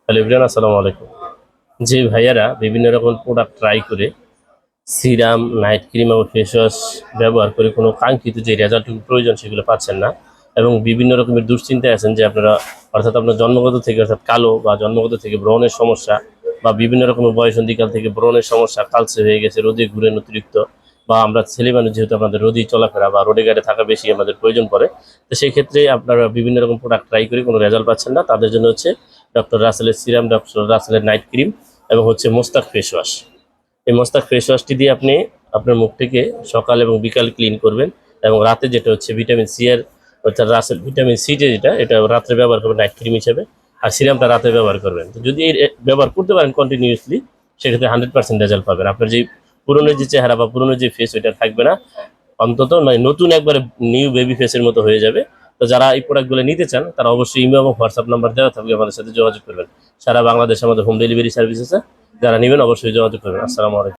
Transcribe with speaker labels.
Speaker 1: Hello everyone, আসসালামু আলাইকুম। যে ভাইয়ারা বিভিন্ন রকম প্রোডাক্ট ট্রাই করে সিরাম, নাইট ক্রিম এবং ফেস ওয়াশ ব্যবহার করে কোনো কাঙ্ক্ষিত যে রেজাল্টটুকু প্রয়োজন সেগুলো পাচ্ছেন না এবং বিভিন্ন রকমের দুশ্চিন্তায় আছেন যে আপনারা অর্থাৎ আপনার জন্মগত থেকে অর্থাৎ কালো বা জন্মগত থেকে ব্রণের সমস্যা বা বিভিন্ন রকমের বয়সন্ধিকাল থেকে ব্রণের সমস্যা, কালচে হয়ে গেছে, রোদে ঘুরেন অতিরিক্ত, বা আমরা ছেলে মানুষ যেহেতু আমাদের রোদেই চলাফেরা বা রোডে গাড়ি থাকা বেশি আমাদের প্রয়োজন পড়ে, তো সেই ক্ষেত্রে আপনারা বিভিন্ন রকম প্রোডাক্ট ট্রাই করে কোনো রেজাল্ট পাচ্ছেন না, তাদের জন্য হচ্ছে ডক্টর রাসেলের সিরাম, ডক্টর রাসেলের নাইট ক্রিম এবং হচ্ছে মোস্তাক ফেস ওয়াশ। এই মোস্তাক ফেস ওয়াশটি দিয়ে আপনি আপনার মুখটিকে সকাল এবং বিকাল ক্লিন করবেন এবং রাতে যেটা হচ্ছে ভিটামিন সি এর অর্থাৎ রাসেল ভিটামিন সি যেটা এটা রাত্রে ব্যবহার করবেন নাইট ক্রিম হিসেবে, আর সিরামটা রাতে ব্যবহার করবেন। তো যদি ব্যবহার করতে পারেন কন্টিনিউয়াসলি, সেক্ষেত্রে 100% রেজাল্ট পাবেন। আপনার যে পুরনো যে চেহারা বা পুরনো যে ফেস ওইটা থাকবে না, অন্তত নয় নতুন একবারে নিউ বেবি ফেসের মতো হয়ে যাবে। তো যারা এই প্রোডাক্টগুলো নিতে চান তারা অবশ্যই ইমেল এবং হোয়াটসঅ্যাপ নাম্বার দেওয়া থাকবে, আমাদের সাথে যোগাযোগ করবেন। সারা বাংলাদেশে আমাদের হোম ডেলিভারি সার্ভিস আছে, যারা নেবেন অবশ্যই যোগাযোগ করবেন। আসসালামু আলাইকুম।